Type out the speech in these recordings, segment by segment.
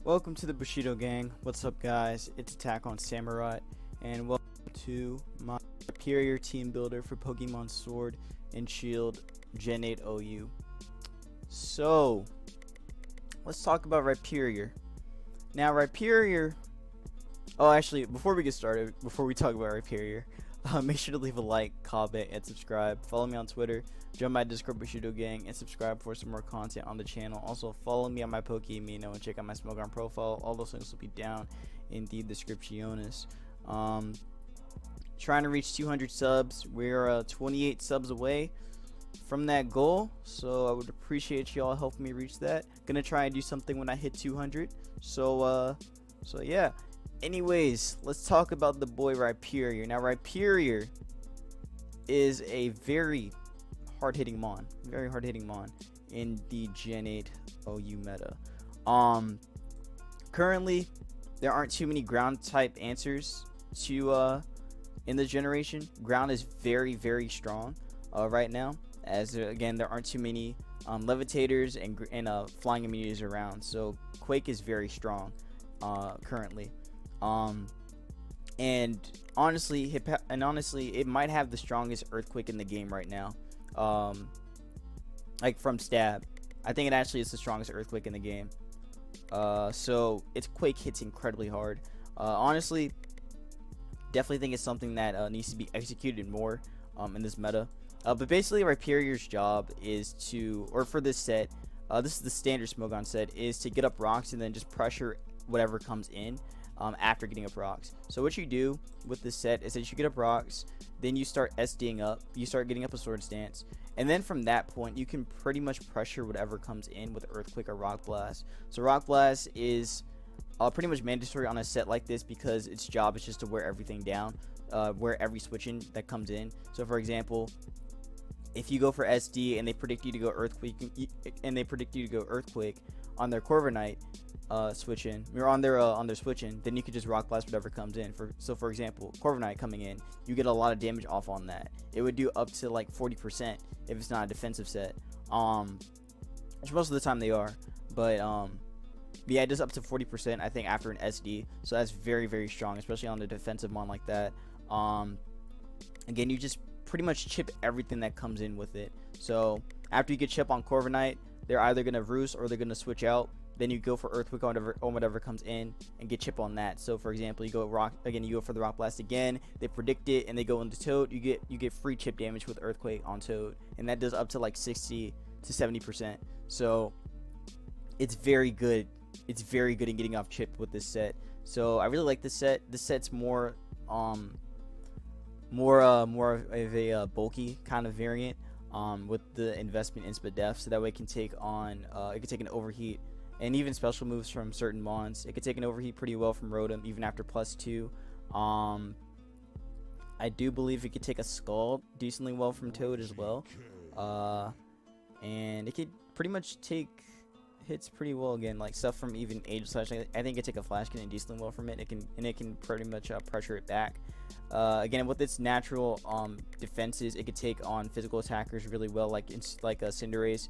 Welcome to the Bushido Gang. What's up, guys? It's Attack on Samurai, and welcome to my Rhyperior team builder for Pokemon Sword and Shield Gen 8 OU. So, let's talk about Rhyperior. Now, Rhyperior. Oh, actually, before we get started, before we talk about Rhyperior, make sure to leave a like, comment, and subscribe. Follow me on Twitter, join my Discord Bushido Gang, and subscribe for some more content on the channel. Also, follow me on my Pokemino and check out my Smogon profile. All those links will be down in the descriptiones. Trying to reach 200 subs. We're 28 subs away from that goal, so I would appreciate y'all helping me reach that. Gonna try and do something when I hit 200. So yeah. Anyways, let's talk about the boy Rhyperior. Now, Rhyperior is a very hard-hitting mon, in the Gen 8 OU meta. Currently, there aren't too many ground type answers to in the generation. Ground is very, very strong right now, as again there aren't too many levitators and flying immunities around. So Quake is very strong currently. And honestly, it might have the strongest earthquake in the game right now. Like from stab, I think it actually is the strongest earthquake in the game. So its quake hits incredibly hard. Honestly, definitely think it's something that needs to be executed more in this meta. But basically, Rhyperior's job is to, or for this set, this is the standard Smogon set, is to get up rocks and then just pressure whatever comes in. After getting up rocks. So what you do with this set is that you get up rocks, then you start SDing up, you start getting up a sword stance, and then from that point you can pretty much pressure whatever comes in with earthquake or rock blast. So rock blast is pretty much mandatory on a set like this because its job is just to wear everything down, wear every switch in that comes in. So for example, if you go for SD and they predict you to go earthquake on their Corviknight switch in, or on their switch in, then you could just rock blast whatever comes in. So for example, Corviknight coming in, you get a lot of damage off on that. It would do up to like 40% if it's not a defensive set, which most of the time they are, but yeah, it does up to 40% I think after an SD. So that's very, very strong, especially on the defensive mon like that. Again, you just pretty much chip everything that comes in with it. So after you get chip on Corviknight, they're either gonna roost or they're gonna switch out. Then you go for earthquake on whatever comes in and get chip on that. So for example, you go rock again, you go for the rock blast again, they predict it and they go into Toad. You get free chip damage with earthquake on Toad, and that does up to like 60 to 70%. So it's very good. It's very good in getting off chip with this set. So I really like this set. This set's more of a bulky kind of variant with the investment in split def, so that way it can take on it can take an overheat and even special moves from certain mons. It could take an overheat pretty well from Rotom, even after +2. I do believe it could take a Scald decently well from Toad as well. And it could pretty much take hits pretty well again, like stuff from even Age Slash. I think it could take a Flash Cannon decently well from it. It can pretty much pressure it back. Again, with its natural defenses, it could take on physical attackers really well, like Cinderace.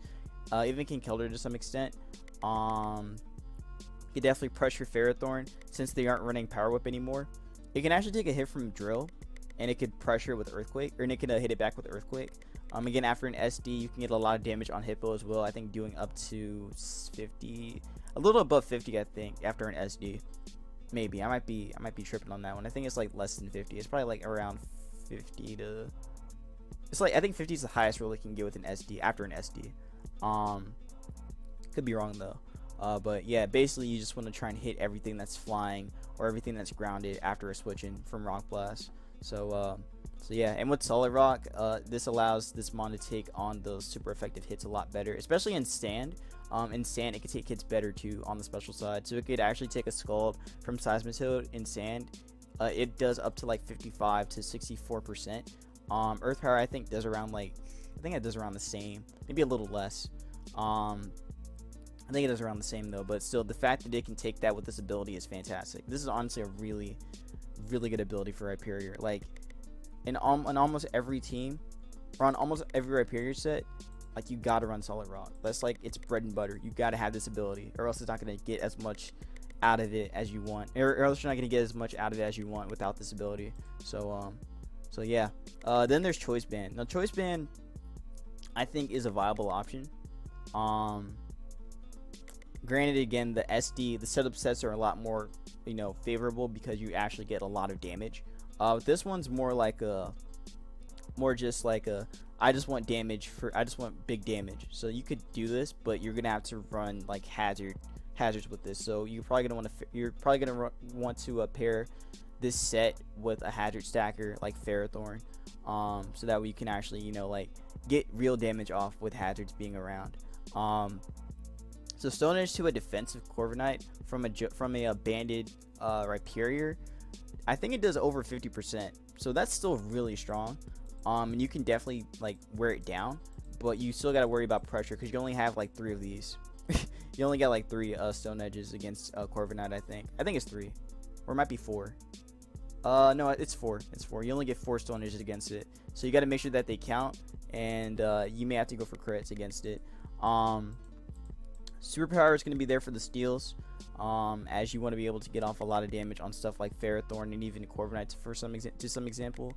Even King Keldor to some extent. You definitely pressure Ferrothorn since they aren't running Power Whip anymore. It can actually take a hit from Drill, and it could pressure with Earthquake, or it can hit it back with Earthquake. Again, after an SD, you can get a lot of damage on Hippo as well. I think doing up to 50, a little above 50, I think, after an SD. Maybe I might be tripping on that one. I think it's like less than 50. It's probably like around 50 to. It's like I think 50 is the highest roll it can get with an SD after an SD. Could be wrong though. But yeah, basically you just want to try and hit everything that's flying or everything that's grounded after a switch in from Rock Blast. So yeah, and with Solid Rock, this allows this mon to take on those super effective hits a lot better, especially in Sand. In Sand, it could take hits better too on the special side. So it could actually take a Scald from Seismitoad in Sand. It does up to like 55 to 64%. Earth Power I think does around like, I think it does around the same, maybe a little less. I think it is around the same though, but still, the fact that it can take that with this ability is fantastic. This is honestly a really, really good ability for Rhyperior. Like in almost every team, or on almost every Rhyperior set, like you gotta run Solid Rock. That's like its bread and butter. You gotta have this ability, or else it's not gonna get as much out of it as you want, or else you're not gonna get as much out of it as you want without this ability. So yeah. Then there's Choice Band. Now Choice Band, I think, is a viable option. Granted, again, the setup sets are a lot more, favorable because you actually get a lot of damage. This one's more like just like I just want big damage. So you could do this, but you're gonna have to run like hazards with this. So you're probably gonna want to pair this set with a hazard stacker like Ferrothorn, so that way you can actually like get real damage off with hazards being around. So Stone Edge to a defensive Corviknight from a banded Rhyperior, I think it does over 50%. So that's still really strong. And you can definitely like wear it down, but you still got to worry about pressure because you only have like 3 of these. You only got like 3 Stone Edges against Corviknight. I think it's 3, or it might be 4. No, it's 4. It's 4. You only get 4 Stone Edges against it, so you got to make sure that they count, and you may have to go for crits against it. Superpower is going to be there for the steals, as you want to be able to get off a lot of damage on stuff like Ferrothorn and even Corviknight for some example.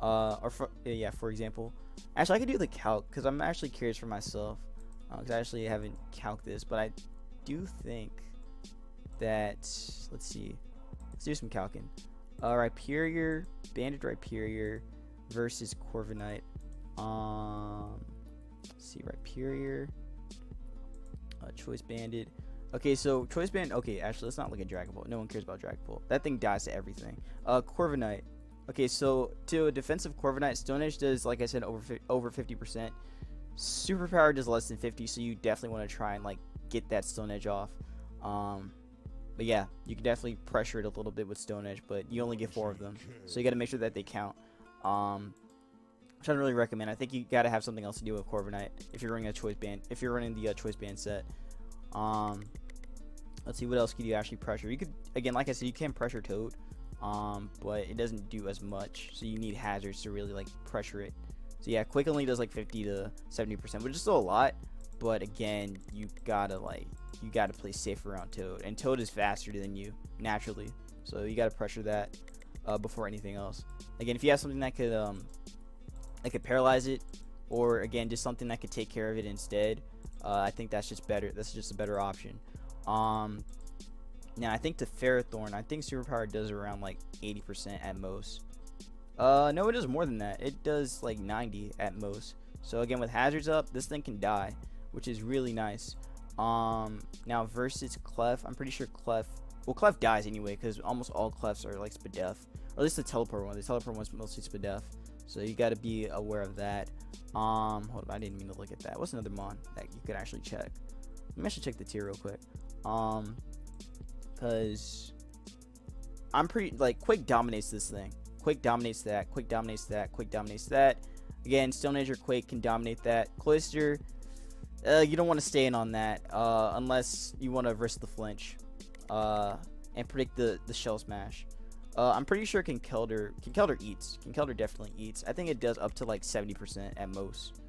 For example. Actually, I could do the calc because I'm actually curious for myself, because I actually haven't calced this, but I do think that, let's do some calcing. Rhyperior, banded Rhyperior versus Corviknight. Let's see, Rhyperior. Choice Banded. Okay, so Choice Band. Okay, actually, let's not look at Dragon Ball. No one cares about Dragon Ball. That thing dies to everything. Corviknight. Okay, so to a defensive Corviknight, Stone Edge does, like I said, over 50%. Superpower does less than 50, so you definitely want to try and like get that Stone Edge off. But yeah, you can definitely pressure it a little bit with Stone Edge, but you only get 4 of them, so you got to make sure that they count. Which I don't really recommend. I think you got to have something else to do with Corviknight if you're running a Choice Band. If you're running the Choice Band set. Let's see, what else could you actually pressure? You could, again, like I said, you can pressure Toad, but it doesn't do as much. So you need hazards to really like pressure it. So yeah, Quick only does like 50 to 70%, which is still a lot. But again, you gotta play safe around Toad, and Toad is faster than you naturally. So you gotta pressure that before anything else. Again, if you have something that could paralyze it, or again just something that could take care of it instead, I think that's just better. That's just a better option. Now I think to Ferrothorn, I think Superpower does around like 80% at most. No, it does more than that. It does like 90 at most. So again, with hazards up, this thing can die, which is really nice. Now versus Clef, I'm pretty sure Clef dies anyway because almost all Clefs are like Spadef, or at least the teleport one. The teleport one's mostly Spadef. So you got to be aware of that. Hold on, I didn't mean to look at that. What's another mon that you could actually check? Let me actually check the tier real quick. Because I'm pretty like Quake dominates this thing. Quake dominates that. Quake dominates that. Quake dominates that. Again, Stone Edge or Quake can dominate that. Cloister, you don't want to stay in on that unless you want to risk the flinch and predict the shell smash. I'm pretty sure Kinkelder eats. Kinkelder definitely eats. I think it does up to like 70% at most.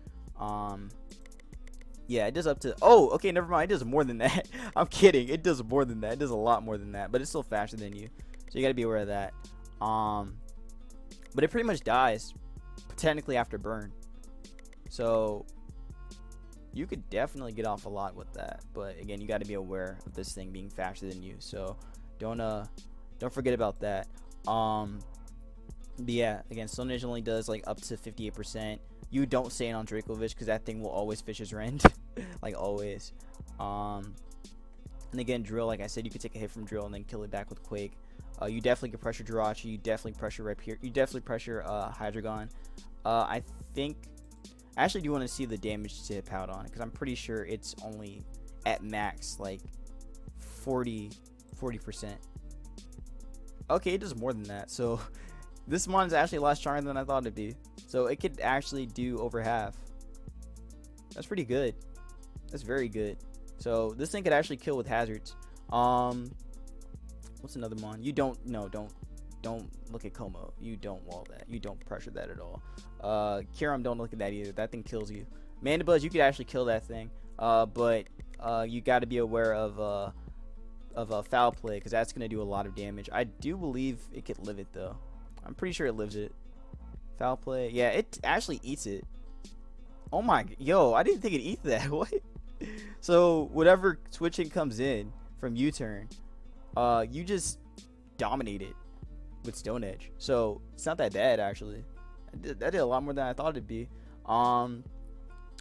Yeah, it does up to... Oh, okay, never mind. It does more than that. I'm kidding. It does more than that. It does a lot more than that. But it's still faster than you. So you got to be aware of that. But it pretty much dies technically after burn. So you could definitely get off a lot with that. But again, you got to be aware of this thing being faster than you. So don't forget about that. But yeah, again, Stone Edge only does like up to 58%. You don't stay in on Dracovish because that thing will always fish his rend. Like always. And again, Drill, like I said, you could take a hit from Drill and then kill it back with Quake. You definitely can pressure Jirachi. You definitely pressure Rhyperior. You definitely pressure Hydreigon. I actually do want to see the damage to Hippowdon because I'm pretty sure it's only at max like 40%. Okay, it does more than that. So this mon is actually a lot stronger than I thought it'd be. So it could actually do over half. That's pretty good. That's very good. So this thing could actually kill with hazards. What's another mon? You don't look at Como. You don't wall that. You don't pressure that at all. Kyurem, don't look at that either. That thing kills you. Mandibuzz, you could actually kill that thing. But you got to be aware of foul play, because that's gonna do a lot of damage. I do believe it could live it though. I'm pretty sure it lives it. Foul play, yeah, it actually eats it. Oh my, yo, I didn't think it eat that. What? So whatever switching comes in from U-turn, you just dominate it with Stone Edge. So it's not that bad actually. That did a lot more than I thought it'd be.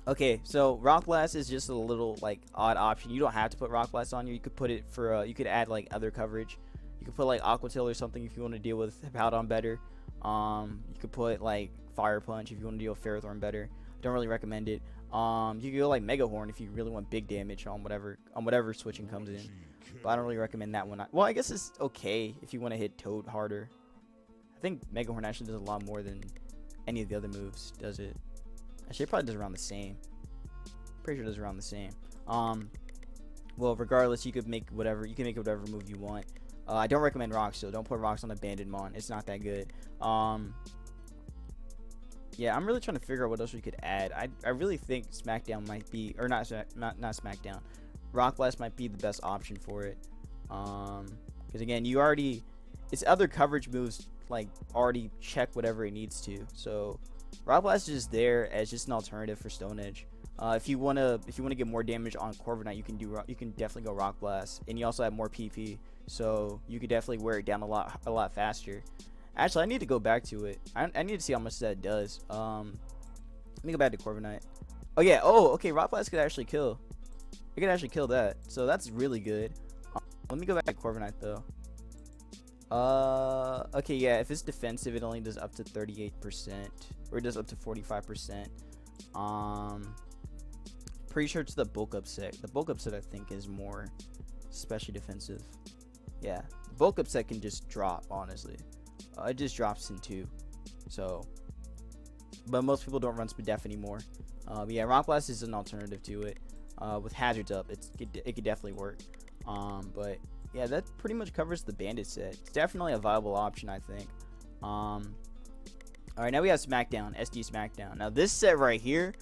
Okay, so Rock Blast is just a little like odd option. You don't have to put Rock Blast on you. You could put it for you could add like other coverage. You could put like Aqua Tail or something if you want to deal with Hippowdon better. You could put like Fire Punch if you want to deal with Ferrothorn better. Don't really recommend it. You could go like Mega Horn if you really want big damage on whatever switching comes in. But I don't really recommend that one. Well, I guess it's okay if you want to hit Toad harder. I think Mega Horn actually does a lot more than any of the other moves, does it? Actually, it probably does around the same. Pretty sure it does around the same. Well, regardless, you can make whatever move you want. I don't recommend rocks, so don't put rocks on a Banded Mon. It's not that good. Yeah, I'm really trying to figure out what else we could add. I really think Smackdown might be, or not Smackdown. Rock Blast might be the best option for it. Because again, it's other coverage moves like already check whatever it needs to. So Rock Blast is just there as just an alternative for Stone Edge. If you wanna get more damage on Corviknight, you can definitely go Rock Blast, and you also have more PP, so you could definitely wear it down a lot faster. Actually, I need to go back to it. I need to see how much that does. Let me go back to Corviknight. Oh yeah. Oh, okay. Rock Blast could actually kill. It could actually kill that, so that's really good. Let me go back to Corviknight though. Okay, yeah. If it's defensive, it only does up to 38%, or it does up to 45%. Pretty sure it's the bulk upset. The bulk upset I think is more especially defensive. Yeah, the bulk upset can just drop, honestly. It just drops in 2. So, but most people don't run Speed Def anymore. But yeah, Rock Blast is an alternative to it. With hazards up, it could definitely work. But yeah, that pretty much covers the Bandit set. It's definitely a viable option, I think. All right, now we have Smackdown, SD Smackdown. Now this set right here,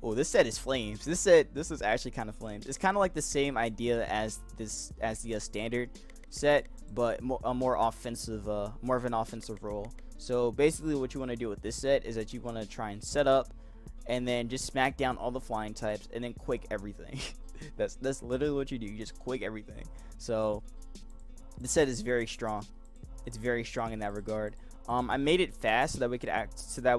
oh, this set is flames. This is actually kind of flames. It's kind of like the same idea as the standard set, but more of an offensive role. So basically, what you want to do with this set is that you want to try and set up, and then just smack down all the flying types, and then quick everything. that's literally what you do. You just quick everything. So the set is very strong. It's very strong in that regard. I made it fast so that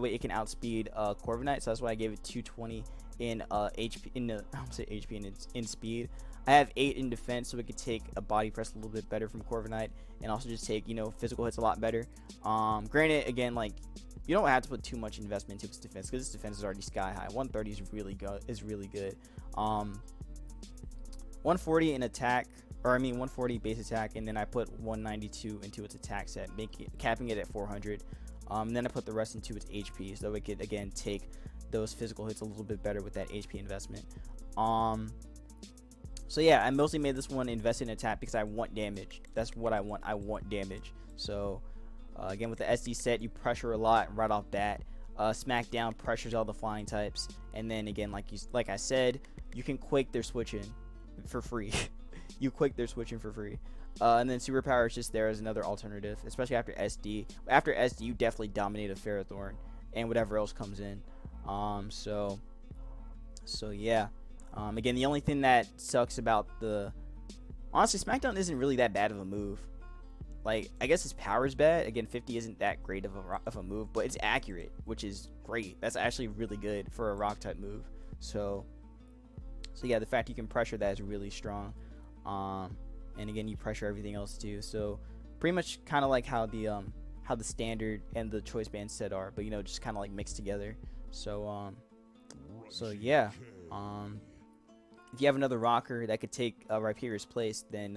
it can outspeed Corviknight. So that's why I gave it 220 in HP in speed. I have 8 in defense, so it could take a body press a little bit better from Corviknight, and also just take physical hits a lot better. Granted, again, like you don't have to put too much investment into its defense because its defense is already sky high. 130 is really good. 140 in attack. 140 base attack, and then I put 192 into its attack set, capping it at 400. And then I put the rest into its HP, so it could again take those physical hits a little bit better with that HP investment. So yeah, I mostly made this one invest in attack because I want damage. That's what I want. I want damage. So again, with the SD set, you pressure a lot right off bat. Smackdown pressures all the flying types, and then again, like I said, you can quick their switching for free. You quick their switching for free. And then Super Power is just there as another alternative, especially after SD. After SD, you definitely dominate a Ferrothorn and whatever else comes in. So yeah. Again, the only thing that sucks about honestly, Smackdown isn't really that bad of a move. Like, I guess its power is bad. Again, 50 isn't that great of a move, but it's accurate, which is great. That's actually really good for a rock type move. So yeah, the fact you can pressure that is really strong. And again, you pressure everything else too. So pretty much kind of like how the standard and the choice band set are, but just kind of like mixed together. So yeah. If you have another rocker that could take Rhyperior's place, then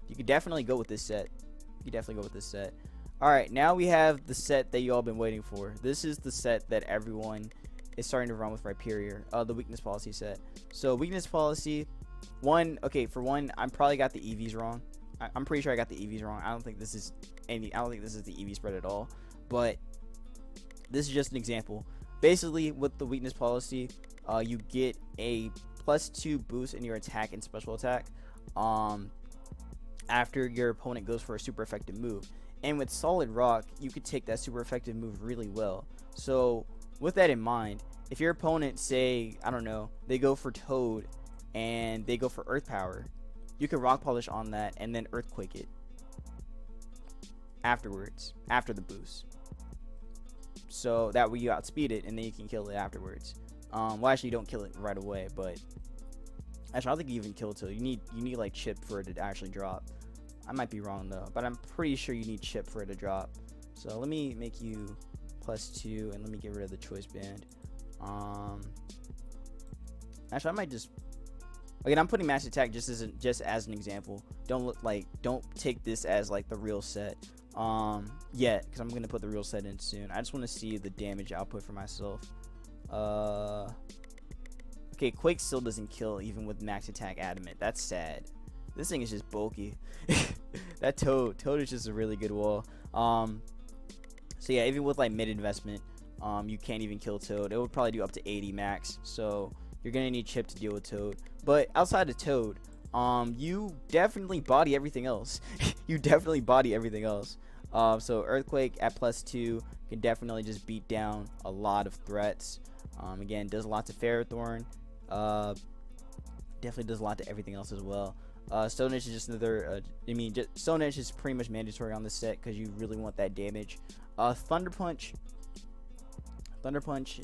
you could definitely go with this set. All right, now we have the set that you all been waiting for. This is the set that everyone is starting to run with Rhyperior, the weakness policy set. So weakness policy. For one, I probably got the EVs wrong. I'm pretty sure I got the EVs wrong. I don't think this is the EV spread at all. But this is just an example. Basically, with the weakness policy, you get a +2 boost in your attack and special attack. after your opponent goes for a super effective move. And with solid rock, you could take that super effective move really well. So with that in mind, if your opponent, say, I don't know, they go for Toad and they go for Earth Power, you can Rock Polish on that and then Earthquake it afterwards, after the boost. So that way you outspeed it and then you can kill it afterwards. Well, actually, you don't kill it right away, but actually, I don't think you even kill Toad. You need like chip for it to actually drop. I might be wrong though, but I'm pretty sure you need chip for it to drop. So let me make you +2 and let me get rid of the choice band. Actually, I might just, again, I'm putting max attack just as an example. Don't take this as like the real set yet, because I'm gonna put the real set in soon. I just want to see the damage output for myself. Okay, Quake still doesn't kill even with max attack adamant. That's sad. This thing is just bulky. That Toad is just a really good wall. So yeah, even with like mid investment, you can't even kill Toad. It would probably do up to 80 max. So you're gonna need chip to deal with Toad. But outside of Toad, you definitely body everything else. You definitely body everything else. So Earthquake at +2 can definitely just beat down a lot of threats. Again, does a lot to Ferrothorn. Definitely does a lot to everything else as well. Stone Edge is just another, Stone Edge is pretty much mandatory on this set because you really want that damage. Thunder Punch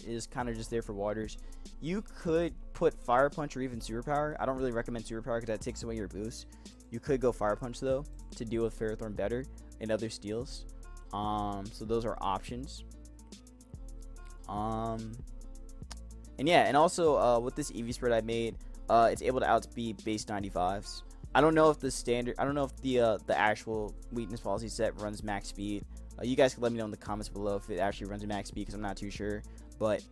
is kind of just there for waters. You could put Fire Punch or even Super Power. I don't really recommend Super Power because that takes away your boost. You could go Fire Punch though to deal with Ferrothorn better and other steals. So those are options. And yeah, and also with this EV spread I made, it's able to outspeed base 95s. I don't know if the actual weakness policy set runs max speed. You guys can let me know in the comments below if it actually runs max speed, because I'm not too sure. But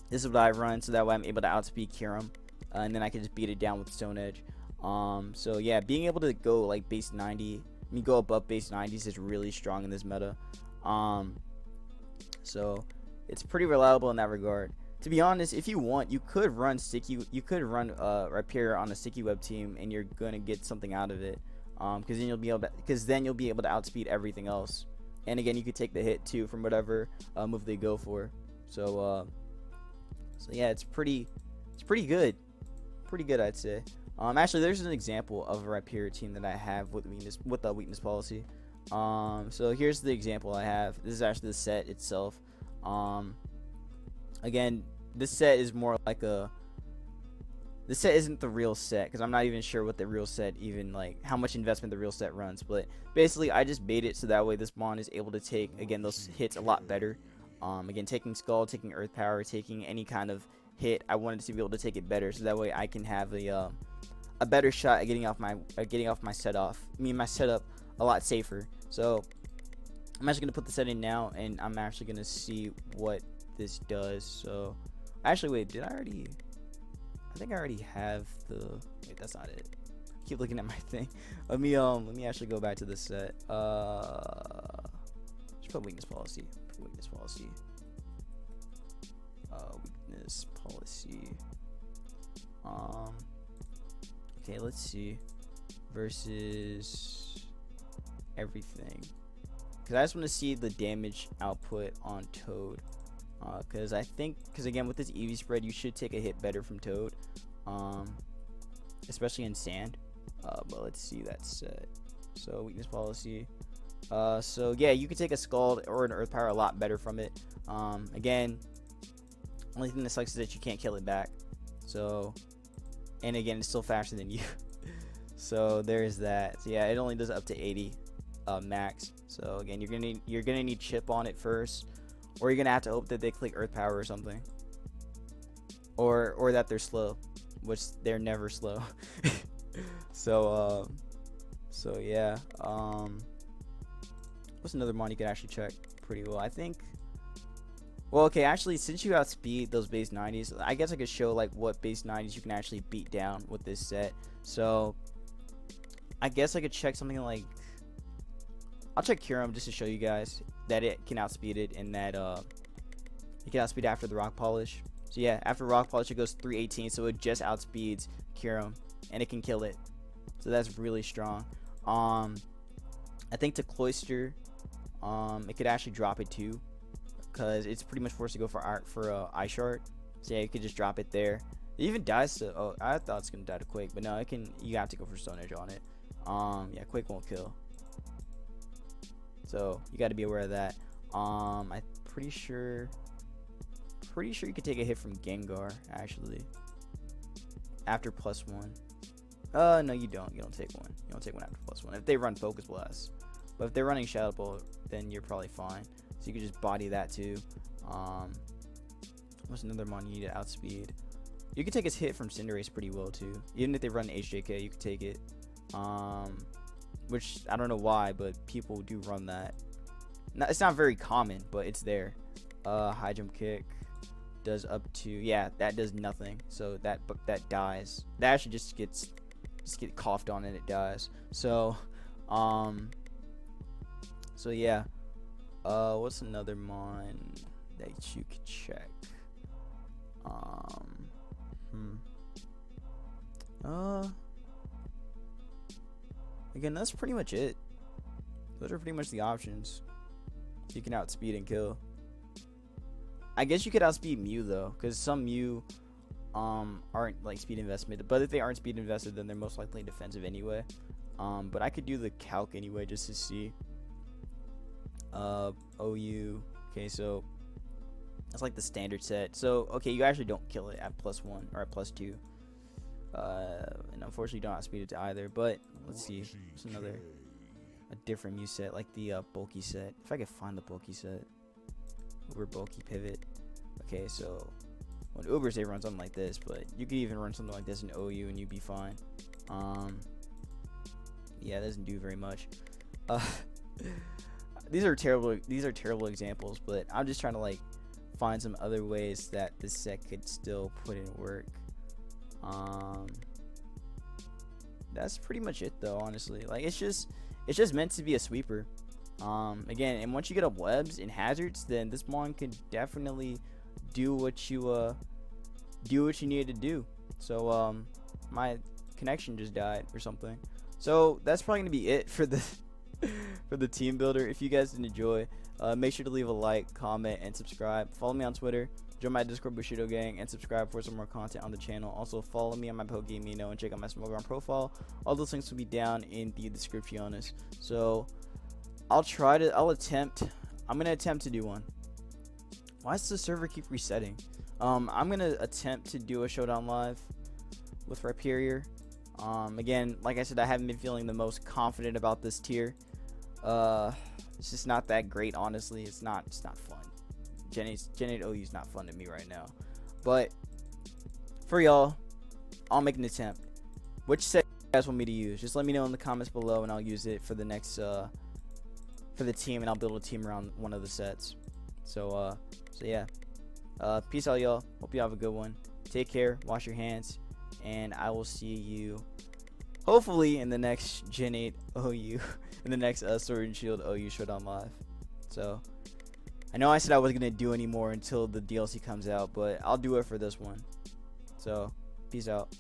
this is what I run, so that way I'm able to outspeed Kyurem, and then I can just beat it down with Stone Edge. So yeah, being able to go like base 90, go above base 90s is really strong in this meta. So it's pretty reliable in that regard. To be honest, if you want, you could run Rhyperior on a sticky web team, and you're gonna get something out of it. Because then you'll be able to outspeed everything else. And again, you could take the hit too from whatever move they go for. So yeah, it's pretty good, I'd say. Actually, there's an example of a Rhyperior team that I have with the weakness policy. So here's the example I have. This is actually the set itself. Again, this set is more like this set isn't the real set, because I'm not even sure what the real set even, like, how much investment the real set runs. But basically, I just made it so that way this Mon is able to take, again, those hits a lot better. Again, taking Skull, taking Earth Power, taking any kind of hit, I wanted to be able to take it better, so that way I can have a better shot at getting off my setup a lot safer. So I'm actually gonna put the set in now, and I'm actually gonna see what this does. So actually, wait, I think I already have the, wait, that's not it. Keep looking at my thing. Let me actually go back to the set. Just put weakness policy. Weakness policy. Okay, let's see. Versus everything. Because I just want to see the damage output on Toad. Because again, with this EV spread, you should take a hit better from Toad, especially in sand. But let's see that set. So weakness policy. So yeah, you could take a Scald or an Earth Power a lot better from it. Again, only thing that sucks is that you can't kill it back. So, and again, it's still faster than you. So there's that. So yeah, it only does up to 80 max. So again, you're gonna need chip on it first. Or you're gonna have to hope that they click Earth Power or something, or that they're slow, which they're never slow. So yeah. What's another mon you could actually check pretty well? I think. Well, okay, actually, since you outspeed those base 90s, I guess I could show like what base 90s you can actually beat down with this set. So I guess I could check something like, I'll check Kyurem just to show you guys that it can outspeed it, and that it can outspeed after the rock polish. So yeah, after rock polish it goes 318, so it just outspeeds Kyurem, and it can kill it. so that's really strong. I think to cloister, it could actually drop it too, because it's pretty much forced to go for eye shard. So yeah, you could just drop it there. It even dies to, oh, I thought it's gonna die to Quake, but no, it can. You have to go for Stone Edge on it. Yeah, Quake won't kill, so you got to be aware of that. I'm pretty sure you could take a hit from Gengar actually after +1. No, you don't. You don't take one. You don't take one after +1 if they run Focus Blast. But if they're running Shadow Ball, then you're probably fine. So you could just body that too. What's another mon you need to outspeed? You could take his hit from Cinderace pretty well too. Even if they run HJK, you could take it. Which I don't know why, but people do run that. It's not very common, but it's there. High jump kick does up to, yeah, that does nothing. So that dies. That actually just get coughed on and it dies. So yeah. What's another mon that you could check? Again, that's pretty much it. Those are pretty much the options. You can outspeed and kill. I guess you could outspeed Mew though, because some Mew aren't like speed investment, but if they aren't speed invested, then they're most likely defensive anyway. But I could do the calc anyway just to see. OU. Okay, so that's like the standard set. So okay, you actually don't kill it at +1 or at +2. And unfortunately, you don't outspeed it to either. But let's see. What's a different Mew set, like the bulky set. If I could find the bulky set. Uber bulky pivot. Okay, so when Ubers they run something like this, but you could even run something like this in OU and you'd be fine. Yeah, it doesn't do very much. These are terrible examples, but I'm just trying to like find some other ways that this set could still put in work. That's pretty much it though, honestly. Like it's just meant to be a sweeper. Again, and once you get up webs and hazards, then this mon can definitely do what you need to do. So my connection just died or something. So that's probably gonna be it for the for the team builder. If you guys did enjoy, make sure to leave a like, comment, and subscribe. Follow me on Twitter, join my Discord Bushido gang, and subscribe for some more content on the channel. Also follow me on my Pokegamino and check out my Smokeground profile. All those links will be down in the description. So I'm gonna attempt to do one. Why does the server keep resetting? I'm gonna attempt to do a showdown live with Rhyperior. Again, like I said, I haven't been feeling the most confident about this tier. It's just not that great, honestly. It's not fun. Gen 8 OU is not fun to me right now. But for y'all, I'll make an attempt. Which set you guys want me to use? Just let me know in the comments below, and I'll use it for the next for the team, and I'll build a team around one of the sets. So yeah. Peace out, y'all. Hope you have a good one. Take care. Wash your hands. And I will see you hopefully in the next Gen 8 OU, in the next Sword and Shield OU Showdown Live. So I know I said I wasn't going to do any more until the DLC comes out, but I'll do it for this one. So peace out.